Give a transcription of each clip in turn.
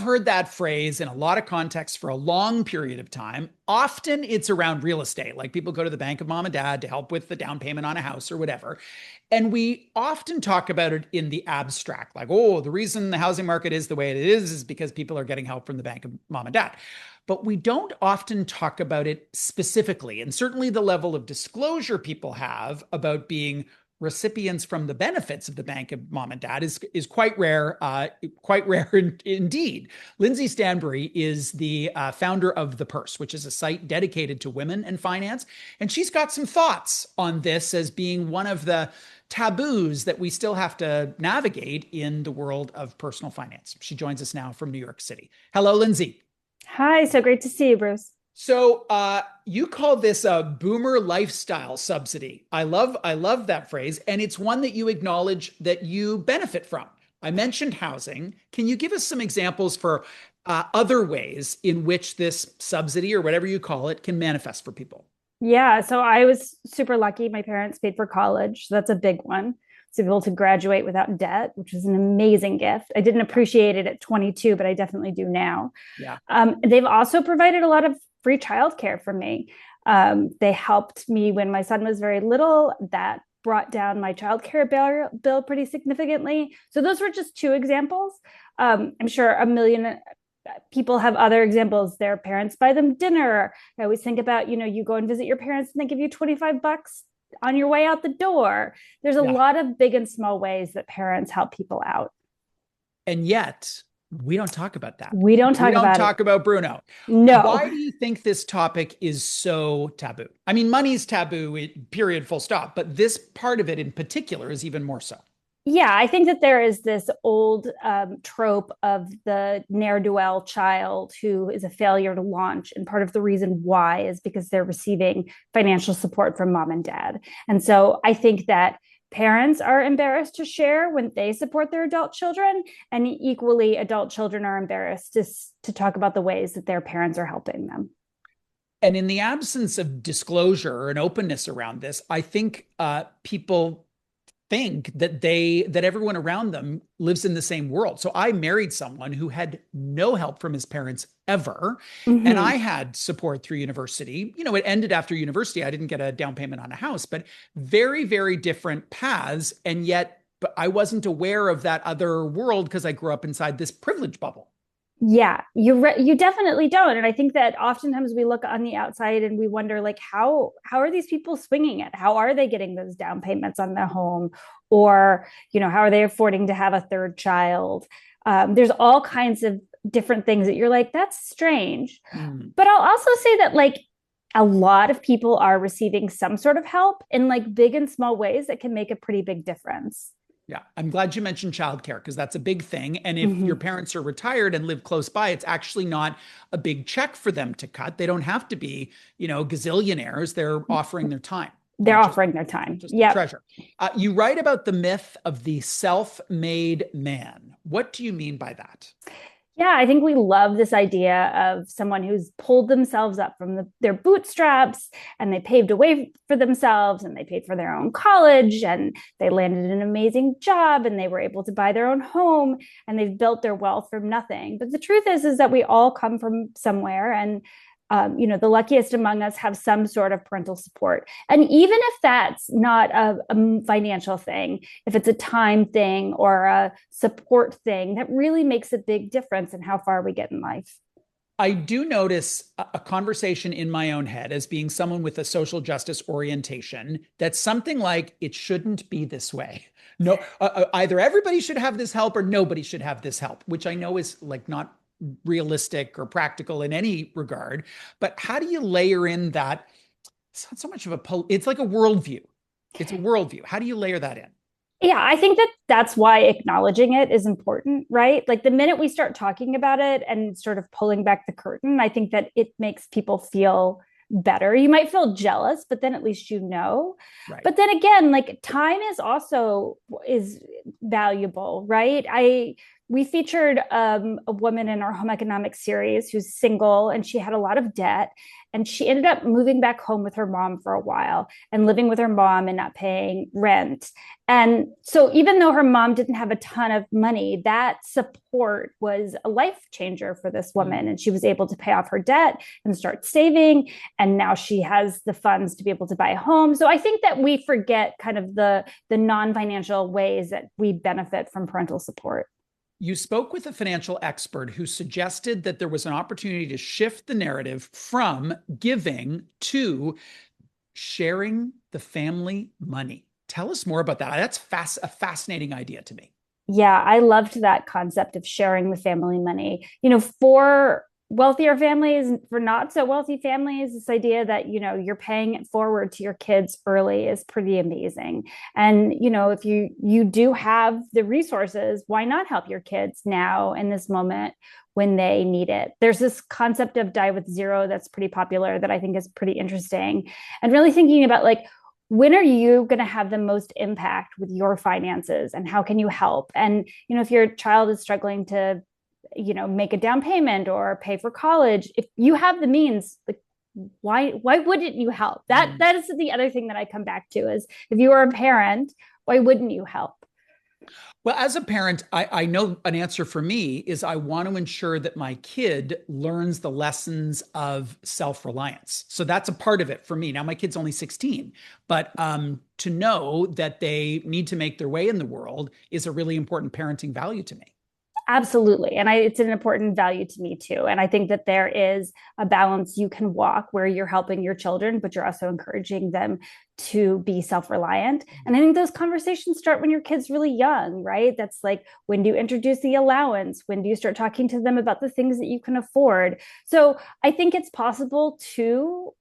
heard that phrase in a lot of contexts for a long period of time. Often it's around real estate, like people go to the bank of mom and dad to help with the down payment on a house or whatever. And we often talk about it in the abstract, like, oh, the reason the housing market is the way it is because people are getting help from the bank of mom and dad. But we don't often talk about it specifically. And certainly the level of disclosure people have about being recipients from the benefits of the bank of mom and dad is quite rare indeed. Lindsey Stanberry is the founder of The Purse, which is a site dedicated to women and finance, and she's got some thoughts on this as being one of the taboos that we still have to navigate in the world of personal finance. She joins us now from New York City. Hello, Lindsey. Hi, so great to see you, Bruce. So you call this a boomer lifestyle subsidy. I love that phrase, and it's one that you acknowledge that you benefit from. I mentioned housing. Can you give us some examples for other ways in which this subsidy or whatever you call it can manifest for people? Yeah, so I was super lucky. My parents paid for college. So that's a big one. To be able to graduate without debt, which was an amazing gift. I didn't appreciate it at 22, but I definitely do now. Yeah. They've also provided a lot of free childcare for me. They helped me when my son was very little. That brought down my childcare bill pretty significantly. So those were just two examples. I'm sure a million people have other examples. Their parents buy them dinner. I always think about, you go and visit your parents and they give you $25 on your way out the door. There's a Yeah. lot of big and small ways that parents help people out. And yet we don't talk about that. We don't We talk don't about it. talk about Bruno. No. Why do you think this topic is so taboo? I mean, money's taboo, period, full stop. But this part of it in particular is even more so. Yeah, I think that there is this old trope of the ne'er-do-well child who is a failure to launch. And part of the reason why is because they're receiving financial support from mom and dad. And so I think that parents are embarrassed to share when they support their adult children. And equally, adult children are embarrassed to talk about the ways that their parents are helping them. And in the absence of disclosure and openness around this, I think people think that everyone around them lives in the same world. So I married someone who had no help from his parents ever. And I Mm-hmm. had support through university. It ended after university. I didn't get a down payment on a house, but very, very different paths. And yet, but I wasn't aware of that other world because I grew up inside this privilege bubble. Yeah, you definitely don't. And I think that oftentimes we look on the outside and we wonder, like, how are these people swinging it? How are they getting those down payments on their home? Or, how are they affording to have a third child? There's all kinds of different things that you're like, that's strange. Mm. But I'll also say that, like, a lot of people are receiving some sort of help in like big and small ways that can make a pretty big difference. Yeah, I'm glad you mentioned childcare because that's a big thing. And if your Mhm. parents are retired and live close by, it's actually not a big check for them to cut. They don't have to be, gazillionaires. They're offering their time, They're which is offering their time. just a Yep. treasure. You write about the myth of the self-made man. What do you mean by that? Yeah, I think we love this idea of someone who's pulled themselves up from their bootstraps and they paved a way for themselves and they paid for their own college and they landed an amazing job and they were able to buy their own home and they've built their wealth from nothing. But the truth is that we all come from somewhere and the luckiest among us have some sort of parental support. And even if that's not a financial thing, if it's a time thing or a support thing, that really makes a big difference in how far we get in life. I do notice a conversation in my own head as being someone with a social justice orientation that's something like it shouldn't be this way. No, either everybody should have this help or nobody should have this help, which I know is like not realistic or practical in any regard. But how do you layer in that? It's not so much of it's like a worldview. It's a worldview. How do you layer that in? Yeah, I think that that's why acknowledging it is important, right? Like the minute we start talking about it and sort of pulling back the curtain, I think that it makes people feel better. You might feel jealous, but then at least you know. Right. But then again, like time is valuable, right? We featured a woman in our home economics series who's single and she had a lot of debt And she ended up moving back home with her mom for a while and living with her mom and not paying rent. And so even though her mom didn't have a ton of money, that support was a life changer for this woman. And she was able to pay off her debt and start saving. And now she has the funds to be able to buy a home. So I think that we forget kind of the non-financial ways that we benefit from parental support. You spoke with a financial expert who suggested that there was an opportunity to shift the narrative from giving to sharing the family money. Tell us more about that. That's a fascinating idea to me. Yeah, I loved that concept of sharing the family money. For wealthier families, for not so wealthy families, this idea that, you're paying it forward to your kids early is pretty amazing. And, if you do have the resources, why not help your kids now in this moment when they need it? There's this concept of die with zero that's pretty popular that I think is pretty interesting. And really thinking about when are you going to have the most impact with your finances and how can you help? And, if your child is struggling to make a down payment or pay for college, if you have the means, why wouldn't you help? That is the other thing that I come back to is if you are a parent, why wouldn't you help? Well, as a parent, I know an answer for me is I want to ensure that my kid learns the lessons of self-reliance. So that's a part of it for me. Now, my kid's only 16, but to know that they need to make their way in the world is a really important parenting value to me. Absolutely. And it's an important value to me too. And I think that there is a balance you can walk where you're helping your children, but you're also encouraging them to be self-reliant. And I think those conversations start when your kid's really young, right? That's when do you introduce the allowance? When do you start talking to them about the things that you can afford? So I think it's possible to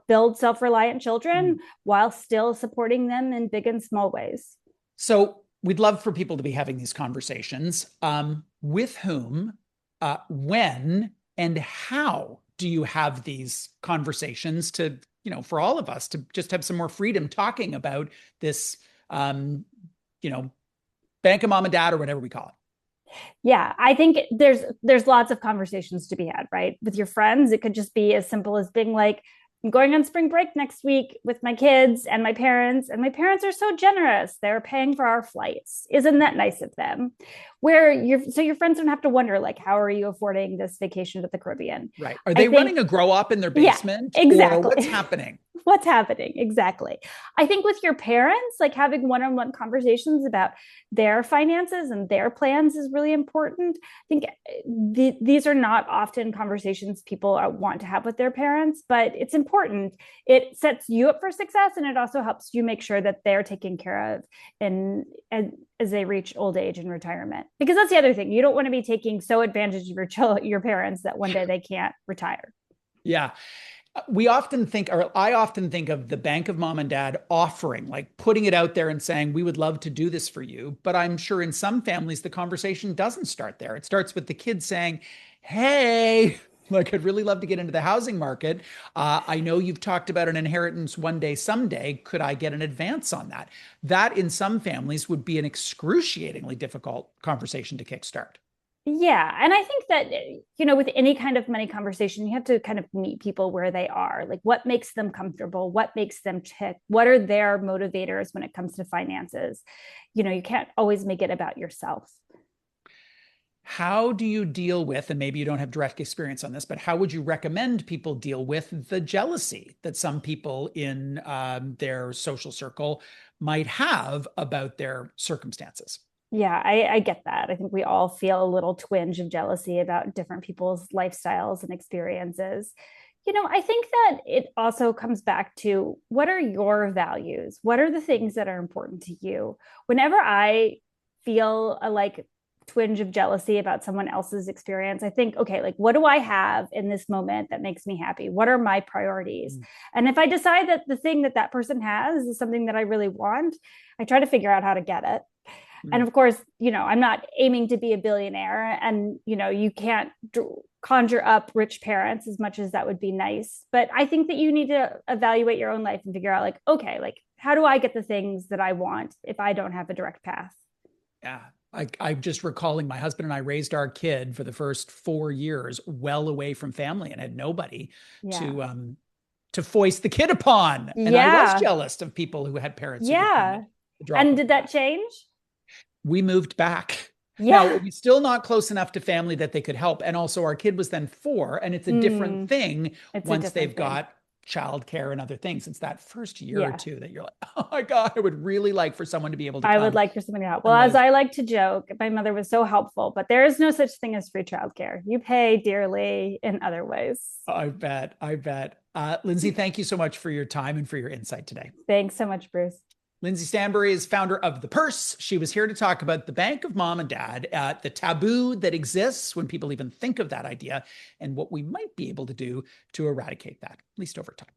build self-reliant children while still supporting them in big and small ways. So we'd love for people to be having these conversations. With whom, when, and how do you have these conversations to, for all of us to just have some more freedom talking about this, bank of mom and dad or whatever we call it? Yeah, I think there's lots of conversations to be had, right? With your friends, it could just be as simple as being I'm going on spring break next week with my kids and my parents are so generous. They're paying for our flights. Isn't that nice of them? So your friends don't have to wonder, how are you affording this vacation to the Caribbean? Right. Are they running a grow up in their basement? Yeah, exactly. Or what's happening? What's happening? Exactly. I think with your parents, having one-on-one conversations about their finances and their plans is really important. I think these are not often conversations people want to have with their parents, but it's important. It sets you up for success, and it also helps you make sure that they're taken care of as they reach old age and retirement. Because that's the other thing. You don't want to be taking so advantage of your parents that one day they can't retire. Yeah. I often think of the bank of mom and dad offering, putting it out there and saying, we would love to do this for you. But I'm sure in some families, the conversation doesn't start there. It starts with the kids saying, hey, I'd really love to get into the housing market. I know you've talked about an inheritance one day, someday. Could I get an advance on that? That in some families would be an excruciatingly difficult conversation to kickstart. Yeah. And I think that, with any kind of money conversation, you have to kind of meet people where they are. What makes them comfortable? What makes them tick? What are their motivators when it comes to finances? You can't always make it about yourself. How do you deal with, and maybe you don't have direct experience on this, but how would you recommend people deal with the jealousy that some people in their social circle might have about their circumstances? Yeah, I get that. I think we all feel a little twinge of jealousy about different people's lifestyles and experiences. I think that it also comes back to what are your values? What are the things that are important to you? Whenever I feel a twinge of jealousy about someone else's experience, I think, okay, what do I have in this moment that makes me happy? What are my priorities? And if I decide that the thing that person has is something that I really want, I try to figure out how to get it. And of course, I'm not aiming to be a billionaire, and, you can't conjure up rich parents as much as that would be nice. But I think that you need to evaluate your own life and figure out okay, how do I get the things that I want if I don't have a direct path? Yeah. I'm just recalling my husband and I raised our kid for the first 4 years well away from family and had nobody Yeah. to foist the kid upon. And I was Yeah. jealous of people who had parents who could come at Yeah. the drop And of did a hat. that change? We moved back. Now, Yeah. we're still not close enough to family that they could help. And also, our kid was then 4, and it's a different Mm, thing it's a once different they've thing. got childcare and other things. It's that first year or Yeah. two that you're like, oh my God, I would really like for someone to be able to I would come like for somebody to help. Well, and as live. I like to joke, my mother was so helpful, but there is no such thing as free childcare. You pay dearly in other ways. I bet. I bet. Lindsey, thank you so much for your time and for your insight today. Thanks so much, Bruce. Lindsey Stanberry is founder of The Purse. She was here to talk about the bank of mom and dad, the taboo that exists when people even think of that idea, and what we might be able to do to eradicate that, at least over time.